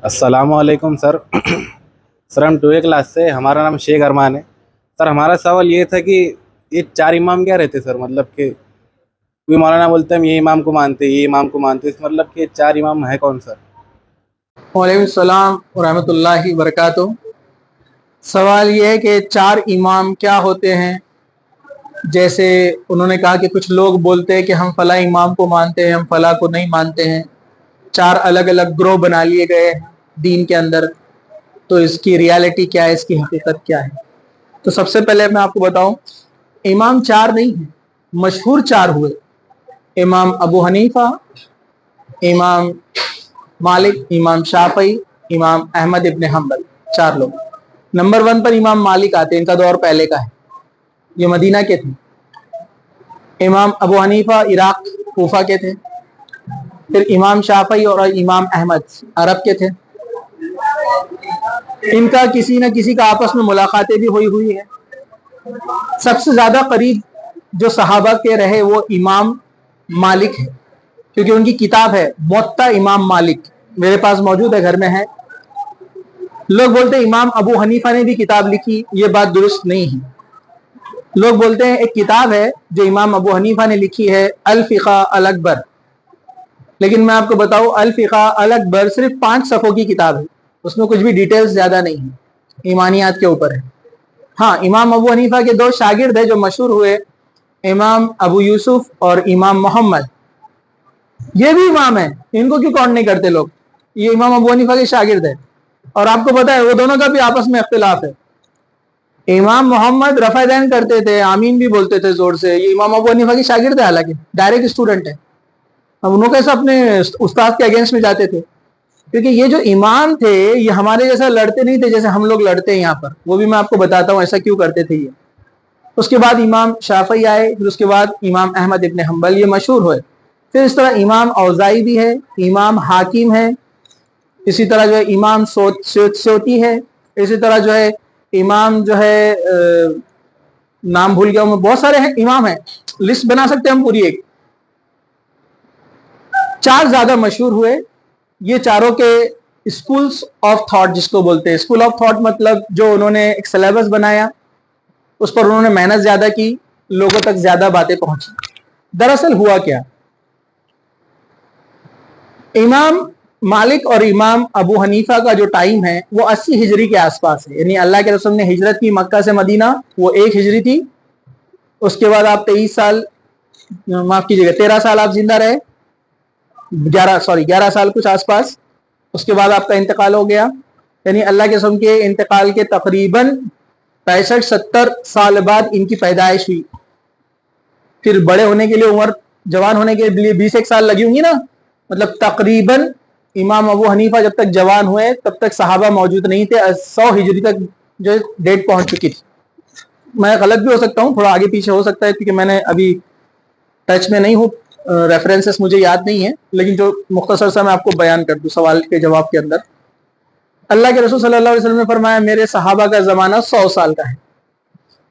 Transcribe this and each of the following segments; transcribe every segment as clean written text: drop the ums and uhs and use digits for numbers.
अस्सलाम वालेकुम sir. Sir हम 2 क्लास से, हमारा नाम शेख अरमान है। सर हमारा सवाल ये था कि ये 4 इमाम क्या रहते सर, मतलब कि कोई मौलाना बोलते हैं हम ये इमाम को मानते हैं, ये इमाम को मानते हैं, इस मतलब कि 4 इमाम है कौन सर? वालेकुम सलाम व रहमतुल्लाहि व बरकातुहू। सवाल ये है कि 4 इमाम क्या होते हैं। जैसे उन्होंने कहा कि कुछ लोग बोलते हैं कि हम फला इमाम को मानते हैं, हम फला को नहीं मानते हैं। 4 अलग अलग ग्रोह बना लिए गए हैं दीन के अंदर। तो इसकी रियलिटी क्या है, इसकी हकीकत क्या है? तो सबसे पहले मैं आपको बताऊं, इमाम 4 नहीं है, मशहूर 4 हुए। इमाम अबू हनीफा, इमाम मालिक, इमाम शाफई, इमाम अहमद इब्न हम्बल। 4 लोग। नंबर 1 पर इमाम मालिक आते हैं, इनका दौर पहले का है, ये मदीना के थे। इमाम अबू हनीफा इराक कूफा के थे। फिर इमाम शाफई और इमाम अहमद अरब के थे। इनका किसी न किसी का आपस में मुलाकातें भी हुई है। सबसे ज्यादा करीब जो सहाबा के रहे वो इमाम मालिक है, क्योंकि उनकी किताब है मुअत्ता इमाम मालिक, मेरे पास मौजूद है, घर में है। लोग बोलते हैं इमाम अबू हनीफा ने भी किताब लिखी, ये बात दुरुस्त नहीं है। लोग बोलते हैं एक किताब है जो इमाम अबू हनीफा ने लिखी है, अल फिक़ा अल अकबर। लेकिन मैं आपको बताऊं, अल फिक़ा अल अकबर सिर्फ 5 सफ़ों की किताब है, उसमें कुछ भी डिटेल्स ज्यादा नहीं है, ईमानियात के ऊपर है। हाँ, इमाम अबू हनीफा के 2 शागिर्द है जो मशहूर हुए, इमाम अबू यूसुफ और इमाम मोहम्मद। ये भी इमाम है, इनको क्यों काउंट नहीं करते लोग? ये इमाम अबू हनीफा के शागिर्द है। और आपको पता है वो दोनों का भी आपस में इख्तिलाफ है। इमाम मोहम्मद रफ़ा दैन करते थे, आमीन भी बोलते थे जोर से। ये इमाम अबू हनीफा की शागिर्द है, हालांकि डायरेक्ट स्टूडेंट है। अब उन्होंने कैसे अपने उस्ताद के अगेंस्ट में जाते थे? क्योंकि ये जो इमाम थे ये हमारे जैसा लड़ते नहीं थे जैसे हम लोग लड़ते हैं यहाँ पर। वो भी मैं आपको बताता हूँ ऐसा क्यों करते थे ये। उसके बाद इमाम शाफई आए, फिर उसके बाद इमाम अहमद इब्न हम्बल, ये मशहूर हुए। फिर इस तरह इमाम औज़ाई भी है, इमाम हाकिम है, इसी तरह जो है इमाम सोती है, इसी तरह जो है इमाम जो है नाम भूल गया मैं, बहुत सारे हैं इमाम हैं, लिस्ट बना सकते हैं हम पूरी एक। 4 ज्यादा मशहूर हुए। ये चारों के स्कूल्स ऑफ थॉट जिसको बोलते हैं, स्कूल ऑफ थॉट मतलब जो उन्होंने एक सिलेबस बनाया, उस पर उन्होंने मेहनत ज्यादा की, लोगों तक ज्यादा बातें पहुंची। दरअसल हुआ क्या, इमाम मालिक और इमाम अबू हनीफा का जो टाइम है वो 80 हिजरी के आसपास है। यानी अल्लाह के रसूल ने हिजरत की मक्का से मदीना, वो 1 हिजरी थी। उसके बाद आप 23 साल, माफ कीजिएगा 13 साल आप जिंदा रहे, 11 साल कुछ आसपास। उसके बाद आपका इंतकाल हो गया। यानी अल्लाह के रसूल के इंतकाल के तकरीबन 65-70 साल बाद इनकी पैदाइश हुई। फिर बड़े होने के लिए उम्र, जवान होने के लिए 20 साल लगी होंगी ना। मतलब तकरीबन इमाम अबू हनीफा जब तक जवान हुए तब तक सहाबा मौजूद नहीं थे। 100 हिजरी तक जो डेट पहुंच चुकी थी। मैं गलत भी हो सकता हूँ, थोड़ा आगे पीछे हो सकता है, क्योंकि मैंने अभी टच में नहीं हूँ, रेफरेंसेस मुझे याद नहीं है। लेकिन जो मुख्तसर सा मैं आपको बयान कर दूं सवाल के जवाब के अंदर, अल्लाह के रसूल सल्लल्लाहु अलैहि वसल्लम ने फरमाया मेरे सहाबा का जमाना 100 साल का है।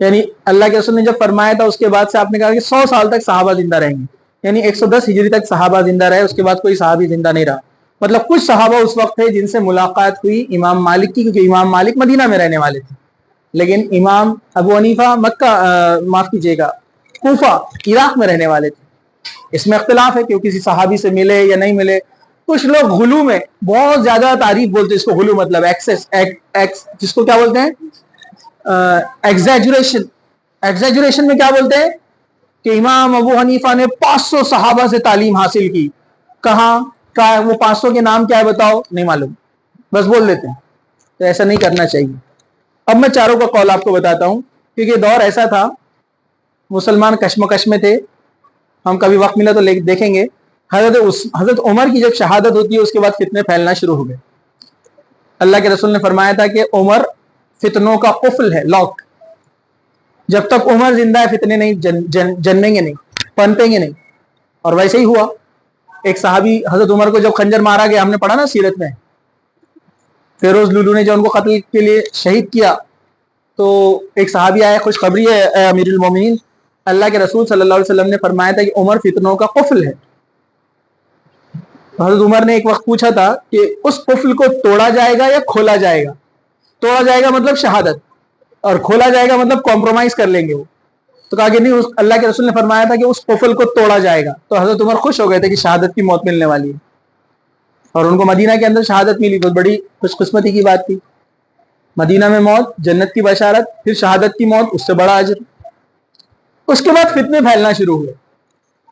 यानी अल्लाह के रसूल ने जब फरमाया था उसके बाद से आपने कहा कि 100 साल तक सहाबा जिंदा रहेंगे। यानी 110 हिजरी तक सहाबा जिंदा रहे, उसके बाद कोई सहाबी जिंदा नहीं रहा। मतलब कुछ सहाबा उस वक्त थे जिनसे मुलाकात हुई इमाम मालिक की, क्योंकि इमाम मालिक मदीना में रहने वाले थे। लेकिन इमाम अबू हनीफा मक्का, माफ कीजिएगा, कूफा इराक में रहने वाले थे। इसमें इख्तिलाफ है कि किसी सहाबी से मिले या नहीं मिले। कुछ लोग गुलू में बहुत ज्यादा तारीफ बोलते हैं, इसको गुलू मतलब एक्सेस, जिसको क्या बोलते हैं, एग्जैजुरेशन। एग्जैजुरेशन में क्या बोलते हैं कि इमाम अबू हनीफा ने 500 सहाबा से तालीम हासिल की। कहाँ का वो 500 के नाम क्या है बताओ, नहीं मालूम, बस बोल देते हैं। तो ऐसा नहीं करना चाहिए। अब मैं चारों का कौल आपको बताता हूं, क्योंकि दौर ऐसा था, मुसलमान कश्मकश में थे। हम कभी वक्त मिला तो देखेंगे। हजरत उमर की जब शहादत होती है उसके बाद फितने फैलना शुरू हो गए। अल्लाह के रसूल ने फरमाया था कि उमर फितनों का कुफल है, लॉक। जब तक उमर जिंदा है फितने नहीं जन्मेंगे नहीं, पनपेंगे नहीं। और वैसे ही हुआ। एक सहाबी हजरत उमर को जब खंजर मारा गया, हमने पढ़ा ना सीरत में, फेरोज लुलू ने जो उनको कत्ल के लिए शहीद किया, तो एक सहाबी आया, खुशखबरी है अमीरुल मोमिनीन, अल्लाह के रसूल सल्लल्लाहु अलैहि वसल्लम ने फरमाया था कि उमर फितनों का कुफल है। حضرت عمر نے ایک وقت پوچھا تھا کہ اس قفل کو توڑا جائے گا یا کھولا جائے گا. توڑا جائے گا مطلب شہادت, اور کھولا جائے گا مطلب کمپرومائز کر لیں گے وہ. تو کہا کہ نہیں, اللہ کے رسول نے فرمایا تھا کہ اس قفل کو توڑا جائے گا. تو حضرت عمر خوش ہو گئے تھے کہ شہادت کی موت ملنے والی ہے, اور ان کو مدینہ کے اندر شہادت ملی. بہت بڑی خوش قسمتی کی بات تھی. مدینہ میں موت, جنت کی بشارت, پھر شہادت کی موت, اس سے بڑا اجر. اس کے بعد فتنے پھیلنا شروع ہوئے,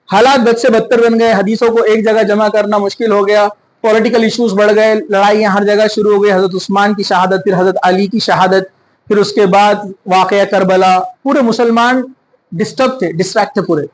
حالات بد سے بدتر بن گئے, حدیثوں کو ایک جگہ جمع کرنا مشکل ہو گیا, پولیٹیکل ایشوز بڑھ گئے, لڑائیاں ہر جگہ شروع ہو گئی. حضرت عثمان کی شہادت, پھر حضرت علی کی شہادت, پھر اس کے بعد واقعہ کربلا. پورے مسلمان ڈسٹرب تھے, ڈسٹریکٹ تھے پورے.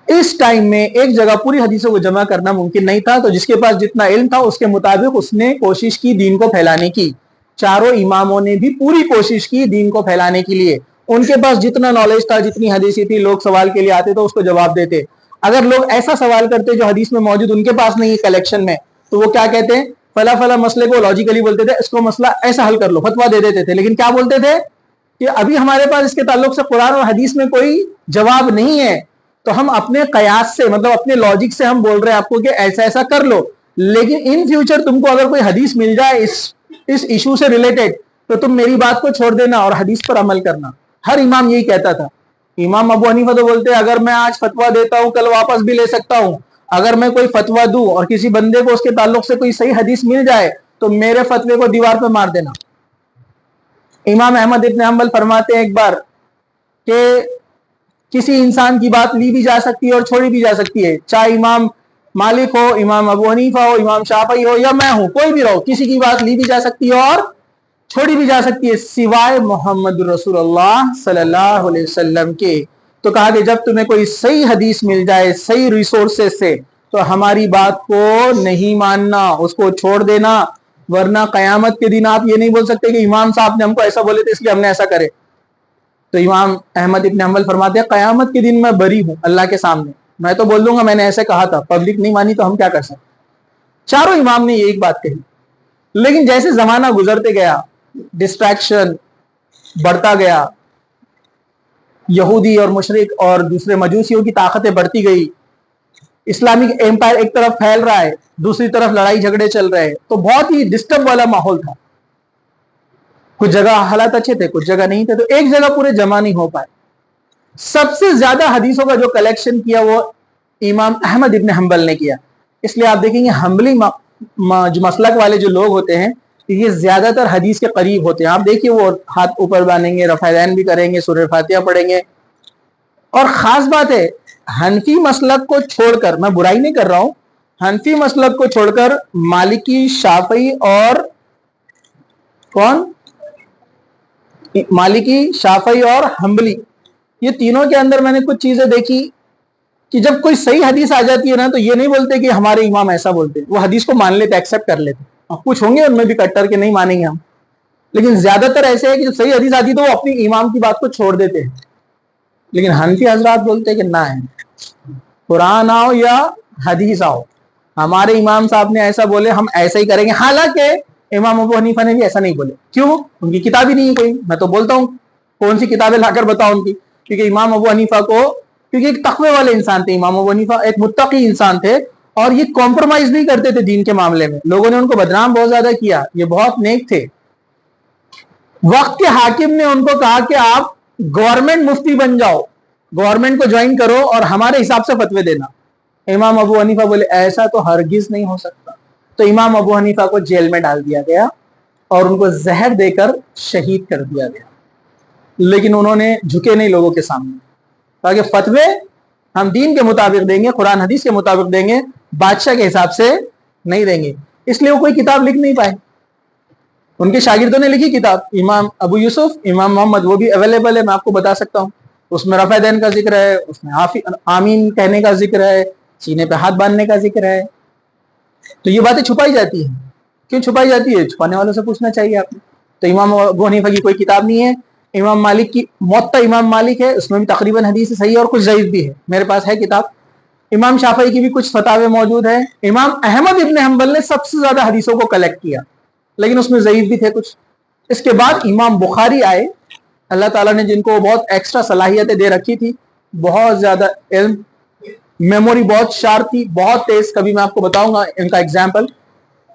اس ٹائم میں ایک جگہ پوری حدیثوں کو جمع کرنا ممکن نہیں تھا, تو جس کے پاس جتنا علم تھا اس کے مطابق اس نے کوشش کی دین کو پھیلانے کی. چاروں اماموں نے بھی پوری کوشش کی دین کو پھیلانے کے لیے. ان کے پاس جتنا نالج تھا, جتنی حدیثی تھی, لوگ سوال کے لیے آتے تو اس کو جواب دیتے. اگر لوگ ایسا سوال کرتے جو حدیث میں موجود ان کے پاس نہیں ہے کلیکشن میں, تو وہ کیا کہتے ہیں, فلا فلا مسئلے کو لاجیکلی بولتے تھے, اس کو مسئلہ ایسا حل کر لو, فتوا دے دیتے تھے. لیکن کیا بولتے تھے کہ ابھی ہمارے پاس اس کے تعلق سے قرآن اور حدیث میں کوئی جواب نہیں ہے, تو ہم اپنے قیاس سے, مطلب اپنے لاجک سے ہم بول رہے ہیں آپ کو کہ ایسا ایسا کر لو, لیکن ان فیوچر تم کو اگر کوئی حدیث مل جائے اس ایشو سے ریلیٹڈ, تو تم میری بات کو چھوڑ دینا اور حدیث پر عمل کرنا. ہر امام یہی کہتا تھا. امام ابو حنیفہ تو بولتے ہیں اگر میں آج فتوا دیتا ہوں کل واپس بھی لے سکتا ہوں. اگر میں کوئی فتوا دوں اور کسی بندے کو اس کے تعلق سے کوئی صحیح حدیث مل جائے تو میرے فتوے کو دیوار پہ مار دینا. امام احمد ابن حنبل فرماتے ہیں ایک بار کہ کسی انسان کی بات لی بھی جا سکتی ہے اور چھوڑی بھی جا سکتی ہے, چاہے امام مالک ہو, امام ابو حنیفہ ہو, امام شافعی ہو, یا میں ہوں, کوئی بھی رہو, کسی کی بات لی بھی جا سکتی ہے اور چھوڑی بھی جا سکتی ہے سوائے محمد رسول اللہ صلی اللہ علیہ وسلم کے. تو کہا کہ جب تمہیں کوئی صحیح حدیث مل جائے صحیح ریسورسز سے تو ہماری بات کو نہیں ماننا, اس کو چھوڑ دینا, ورنہ قیامت کے دن آپ یہ نہیں بول سکتے کہ امام صاحب نے ہم کو ایسا بولے تھے اس لیے ہم نے ایسا کرے. تو امام احمد ابن حنبل فرماتے ہیں قیامت کے دن میں بری ہوں اللہ کے سامنے, میں تو بول دوں گا میں نے ایسے کہا تھا, پبلک نہیں مانی تو ہم کیا کر سکتے. چاروں امام نے یہ ایک بات کہی. لیکن جیسے زمانہ گزرتے گیا, ڈسٹریکشن بڑھتا گیا, یہودی اور مشرک اور دوسرے مجوسیوں کی طاقتیں بڑھتی گئی, اسلامک ایمپائر ایک طرف پھیل رہا ہے, دوسری طرف لڑائی جھگڑے چل رہے ہیں, تو بہت ہی ڈسٹرب والا ماحول تھا. کچھ جگہ حالات اچھے تھے, کچھ جگہ نہیں تھے, تو ایک جگہ پورے جمع نہیں ہو پائے. سب سے زیادہ حدیثوں کا جو کلیکشن کیا وہ امام احمد ابن حنبل نے کیا. اس لیے آپ دیکھیں گے حنبلی مسلک والے جو لوگ ہوتے ہیں یہ زیادہ تر حدیث کے قریب ہوتے ہیں. آپ دیکھیے وہ ہاتھ اوپر باندھیں گے, رفع یدین بھی کریں گے, سورہ فاتحہ پڑھیں گے. اور خاص بات ہے, حنفی مسلک کو چھوڑ کر, میں برائی نہیں کر رہا ہوں, حنفی مسلک کو چھوڑ کر مالکی, شافعی اور کون, مالکی, شافعی اور حنبلی, یہ تینوں کے اندر میں نے کچھ چیزیں دیکھی کہ جب کوئی صحیح حدیث آ جاتی ہے نا تو یہ نہیں بولتے کہ ہمارے امام ایسا بولتے, وہ حدیث کو مان لیتے, ایکسپٹ کر لیتے. اب کچھ ہوں گے ان میں بھی کٹر کے نہیں مانیں گے ہم, لیکن زیادہ تر ایسے ہے کہ جب صحیح حدیث آتی تو وہ اپنی امام کی بات کو چھوڑ دیتے ہیں. لیکن حنفی حضرات بولتے ہیں کہ نہ ہے, قرآن آؤ یا حدیث آؤ, ہمارے امام صاحب نے ایسا بولے ہم ایسا ہی کریں گے. حالانکہ امام ابو حنیفہ نے بھی ایسا نہیں بولے. کیوں؟ ان کی کتاب ہی نہیں ہے کوئی. میں تو بولتا ہوں کون سی کتابیں لا کر بتاؤ ان کی, کیونکہ امام ابو حنیفہ کو, کیونکہ ایک تقوی والے انسان تھے امام ابو حنیفہ, ایک متقی انسان تھے, اور یہ کمپرومائز نہیں کرتے تھے دین کے معاملے میں. لوگوں نے ان کو بدنام بہت زیادہ کیا, یہ بہت نیک تھے. وقت کے حاکم نے ان کو کہا کہ آپ گورنمنٹ مفتی بن جاؤ, گورنمنٹ کو جوائن کرو اور ہمارے حساب سے فتوے دینا. امام ابو حنیفہ بولے ایسا تو ہرگز نہیں ہو سکتا. تو امام ابو حنیفہ کو جیل میں ڈال دیا گیا اور ان کو زہر دے کر شہید کر دیا گیا. لیکن انہوں نے جھکے نہیں لوگوں کے سامنے, تاکہ فتوے ہم دین کے مطابق دیں گے, قرآن حدیث کے مطابق دیں گے, بادشاہ کے حساب سے نہیں دیں گے. اس لیے وہ کوئی کتاب لکھ نہیں پائے. ان کے شاگردوں نے لکھی کتاب, امام ابو یوسف, امام محمد, وہ بھی اویلیبل ہے, میں آپ کو بتا سکتا ہوں. اس میں رفع یدین کا ذکر ہے, اس میں آمین کہنے کا ذکر ہے, سینے پہ ہاتھ باندھنے کا ذکر ہے. تو یہ باتیں چھپائی جاتی ہیں. کیوں چھپائی جاتی ہے؟ چھپانے والوں سے پوچھنا چاہیے آپ نے. تو امام ابو حنیفہ کی کوئی کتاب نہیں ہے. امام مالک کی موطا امام مالک ہے, اس میں بھی تقریباً حدیث صحیح ہے اور کچھ ضعیف بھی ہے, میرے پاس ہے کتاب. امام شافعی کی بھی کچھ فتاوے موجود ہیں. امام احمد ابن حنبل نے سب سے زیادہ حدیثوں کو کلیکٹ کیا, لیکن اس میں ضعیف بھی تھے کچھ. اس کے بعد امام بخاری آئے, اللہ تعالیٰ نے جن کو بہت ایکسٹرا صلاحیتیں دے رکھی تھی, بہت زیادہ علم, मेमोरी बहुत शार्प थी, बहुत तेज। कभी मैं आपको बताऊंगा इनका एग्जाम्पल।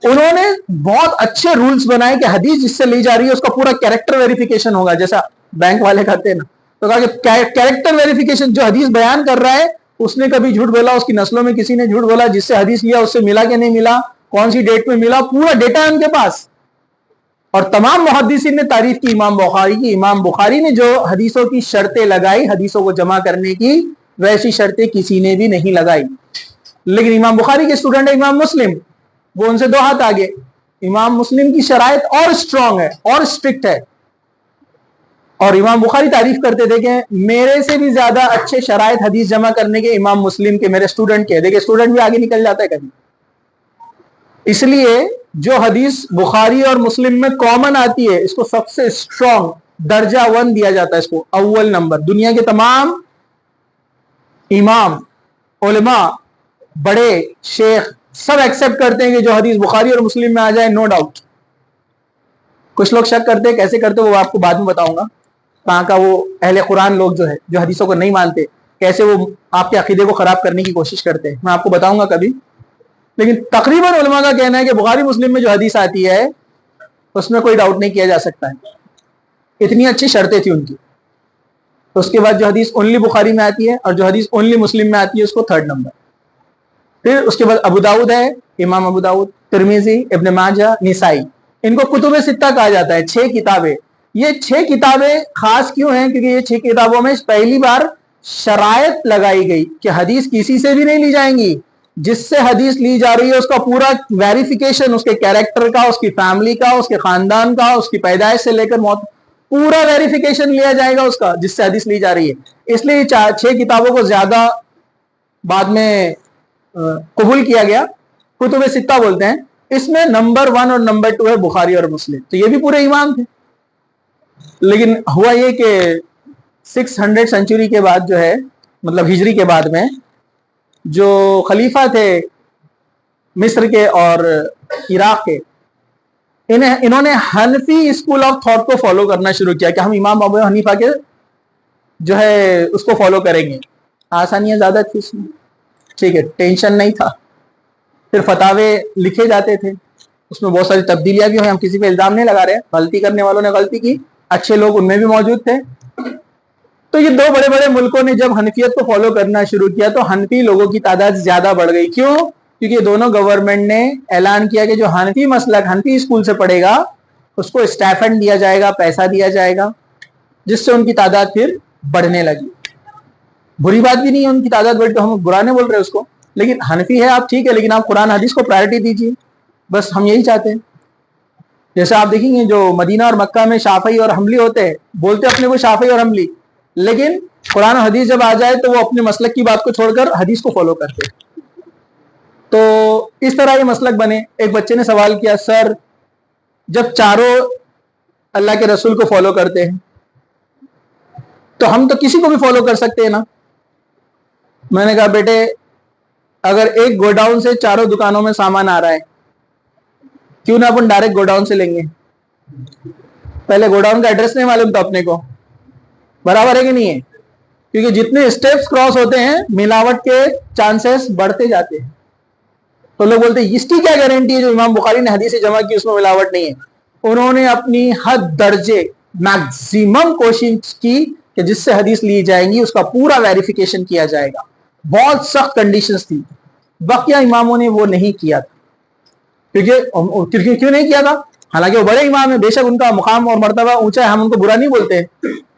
उन्होंने बहुत अच्छे रूल्स बनाए कि हदीस जिससे ली जा रही है उसका पूरा कैरेक्टर वेरिफिकेशन होगा, जैसा बैंक वाले करते हैं ना। तो कहा कि कैरेक्टर वेरिफिकेशन, जो हदीस बयान कर रहा है उसने कभी झूठ बोला, उसकी नस्लों में किसी ने झूठ बोला, जिससे हदीस लिया उससे मिला कि नहीं मिला, कौन सी डेट में मिला, पूरा डेटा है उनके पास। और तमाम मुहद्दिसीन ने तारीफ की इमाम बुखारी की। इमाम बुखारी ने जो हदीसों की शर्तें लगाई हदीसों को जमा करने की, वैसी शर्तें किसी ने भी नहीं लगाई। लेकिन इमाम बुखारी के स्टूडेंट है इमाम मुस्लिम, वो उनसे दो हाथ आगे। इमाम मुस्लिम की शराइत और स्ट्रांग है और स्ट्रिक्ट है। और इमाम बुखारी तारीफ करते थे कि मेरे से भी ज्यादा अच्छे शराइत हदीस जमा करने के इमाम मुस्लिम के, मेरे स्टूडेंट के। देखिए स्टूडेंट भी आगे निकल जाता है कभी। इसलिए जो हदीस बुखारी और मुस्लिम में कॉमन आती है इसको सबसे स्ट्रांग दर्जा 1 दिया जाता है, इसको अव्वल नंबर। दुनिया के तमाम इमाम, उलमा, बड़े शेख सब एक्सेप्ट करते हैं कि जो हदीस बुखारी और मुस्लिम में आ जाए, नो डाउट। कुछ लोग शक करते हैं, कैसे करते हैं वो आपको बाद में बताऊंगा। कहाँ का वो अहले कुरान लोग जो है, जो हदीसों को नहीं मानते, कैसे वो आपके अकीदे को खराब करने की कोशिश करते हैं, मैं आपको बताऊंगा कभी। लेकिन तकरीबन उलमा का कहना है कि बुखारी मुस्लिम में जो हदीस आती है उसमें कोई डाउट नहीं किया जा सकता है, इतनी अच्छी शर्तें थी उनकी। तो उसके बाद जो हदीस ओनली बुखारी में आती है और जो हदीस ओनली मुस्लिम में आती है उसको 3rd नंबर। फिर उसके बाद अबू दाऊद है, इमाम अबू दाऊद, तिरमिजी, इब्न माजा, निसाई। इनको कुतुब सित्ता कहा जाता है, 6 किताबें। ये 6 किताबें खास क्यों हैं? क्योंकि ये 6 किताबों में पहली बार शरायत लगाई गई कि हदीस किसी से भी नहीं ली जाएंगी, जिससे हदीस ली जा रही है उसका पूरा वेरिफिकेशन, उसके कैरेक्टर का, उसकी फैमिली का, उसके खानदान का, उसकी पैदाइश से लेकर मौत, पूरा वेरिफिकेशन लिया जाएगा उसका, जिससे हदीस ली जा रही है। इसलिए 6 किताबों को ज्यादा बाद में कबूल किया गया, कुतुब सित्ता बोलते हैं। इसमें नंबर 1 और नंबर 2 है बुखारी और मुस्लिम। तो ये भी पूरे इमाम थे। लेकिन हुआ ये कि 600 सेंचुरी के बाद जो है, मतलब हिजरी के बाद में, जो खलीफा थे मिस्र के और इराक के, इन्होंने हनफी स्कूल ऑफ थॉट को फॉलो करना शुरू किया कि हम इमाम अबू हनीफा के जो है उसको फॉलो करेंगे। आसानियां ज्यादा थी उसमें, ठीक है, टेंशन नहीं था। फिर फतावे लिखे जाते थे, उसमें बहुत सारी तब्दीलियां भी हुई। हम किसी पे इल्जाम नहीं लगा रहे, गलती करने वालों ने गलती की, अच्छे लोग उनमें भी मौजूद थे। तो ये 2 बड़े बड़े मुल्कों ने जब हनफियत को फॉलो करना शुरू किया तो हनफी लोगों की तादाद ज्यादा बढ़ गई। क्यों? क्योंकि दोनों गवर्नमेंट ने ऐलान किया कि जो हनफी मसलक हनफी स्कूल से पढ़ेगा उसको स्टाइपेंड दिया जाएगा, पैसा दिया जाएगा, जिससे उनकी तादाद फिर बढ़ने लगी। बुरी बात भी नहीं है उनकी तादाद बढ़ी, तो हम बुरा नहीं बोल रहे उसको, लेकिन हनफी है आप, ठीक है, लेकिन आप कुरान हदीस को प्रायोरिटी दीजिए, बस हम यही चाहते हैं। जैसे आप देखेंगे जो मदीना और मक्का में शाफई और हमली होते हैं, बोलते अपने को शाफई और हमली, लेकिन कुरान और हदीस जब आ जाए तो वो अपने मसलक की बात को छोड़कर हदीस को फॉलो करते हैं। तो इस तरह ये मसलक बने। एक बच्चे ने सवाल किया, सर जब चारों अल्लाह के रसूल को फॉलो करते हैं तो हम तो किसी को भी फॉलो कर सकते हैं ना? मैंने कहा बेटे, अगर एक गोडाउन से चारों दुकानों में सामान आ रहा है, क्यों ना अपन डायरेक्ट गोडाउन से लेंगे? पहले गोडाउन का एड्रेस नहीं मालूम था अपने को, बराबर है कि नहीं है? क्योंकि जितने स्टेप्स क्रॉस होते हैं मिलावट के चांसेस बढ़ते जाते हैं। तो लोग बोलते हैं इसकी क्या गारंटी है जो इमाम बुखारी ने हदीसें जमा की उसमें मिलावट नहीं है? उन्होंने अपनी हद दर्जे मैक्सिमम कोशिश की कि जिससे हदीस ली जाएंगी उसका पूरा वेरिफिकेशन किया जाएगा। बहुत सख्त कंडीशंस थी, बकिया इमामों ने वो नहीं किया था। क्यों नहीं किया था? हालांकि वो बड़े इमाम है, बेशक उनका मुकाम और मर्तबा ऊंचा है, हम उनको बुरा नहीं बोलते,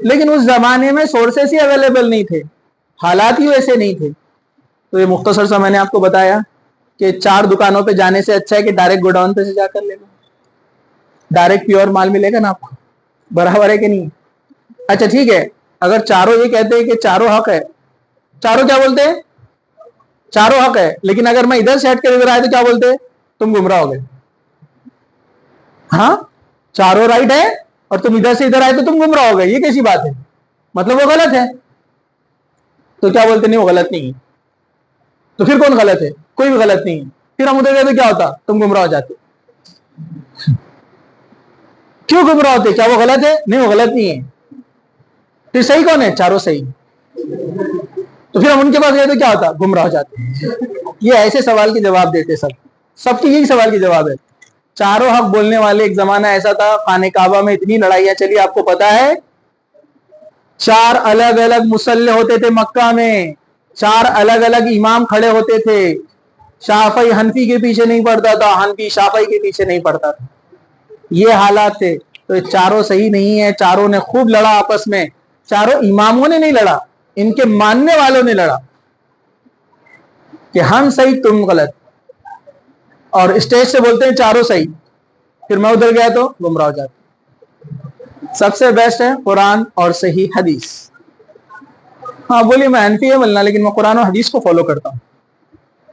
लेकिन उस जमाने में सोर्सेस ही अवेलेबल नहीं थे, हालात ही वैसे नहीं थे। तो ये मुख्तसर सा मैंने आपको बताया कि 4 दुकानों पे जाने से अच्छा है कि डायरेक्ट गोडाउन पे से जाकर ले लो, डायरेक्ट प्योर माल मिलेगा ना आपको, बराबर है कि नहीं? अच्छा ठीक है, अगर चारों ये कहते हैं कि चारों हक है, चारों क्या बोलते हैं? चारों हक है, लेकिन अगर मैं इधर से हट कर इधर आए तो क्या बोलते हैं? तुम गुमराह हो गए। हाँ, चारों राइट है और तुम इधर से इधर आए तो तुम गुमराह हो गए, ये कैसी बात है? मतलब वो गलत है। तो क्या बोलते? नहीं, वो गलत नहीं है। तो फिर कौन गलत है? कोई भी गलत नहीं है। फिर हम उधर गए तो क्या होता? तुम गुमराह हो जाते। क्यों गुमराह होते? क्या वो गलत है? नहीं, वो गलत नहीं है। फिर सही कौन है? चारों सही। تو پھر ہم ان کے پاس گئے تو کیا ہوتا؟ گمراہ ہو جاتے. یہ ایسے سوال کے جواب دیتے سب کے یہی سوال کے جواب ہے. چاروں حق بولنے والے. ایک زمانہ ایسا تھا خانہ کعبہ میں اتنی لڑائیاں چلی, آپ کو پتا ہے 4 الگ الگ مصلی ہوتے تھے مکہ میں, 4 الگ الگ امام کھڑے ہوتے تھے. شافعی حنفی کے پیچھے نہیں پڑتا تھا, حنفی شافعی کے پیچھے نہیں پڑتا تھا. یہ حالات تھے. تو چاروں صحیح نہیں ہے. چاروں نے خوب لڑا آپس میں. چاروں اماموں نے نہیں لڑا, ان کے ماننے والوں نے لڑا کہ ہم صحیح تم غلط, اور اسٹیج سے بولتے ہیں چاروں صحیح, پھر میں ادھر گیا تو گمراہ ہو جاتا. سب سے بیسٹ ہے قرآن اور صحیح حدیث. ہاں بولیے میں حنفی ہے ملنا, لیکن میں قرآن اور حدیث کو فالو کرتا ہوں.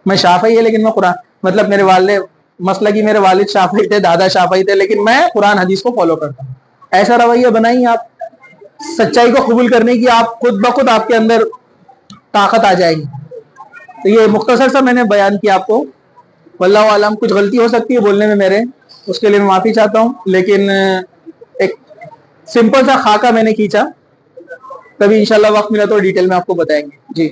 میں شافعی ہے لیکن میں قرآن, مطلب میرے والد مسئلہ کی میرے والد شافعی تھے, دادا شافعی تھے, لیکن میں قرآن حدیث کو فالو کرتا ہوں. ایسا رویہ بنائیے آپ, سچائی کو قبول کرنے کی آپ خود بخود آپ کے اندر طاقت آ جائے گی. تو یہ مختصر سا میں نے بیان کیا آپ کو. واللہ عالم, کچھ غلطی ہو سکتی ہے بولنے میں میرے, اس کے لیے میں معافی چاہتا ہوں, لیکن ایک سمپل سا خاکہ میں نے کھینچا. کبھی انشاءاللہ وقت ملا تو ڈیٹیل میں آپ کو بتائیں گے. جی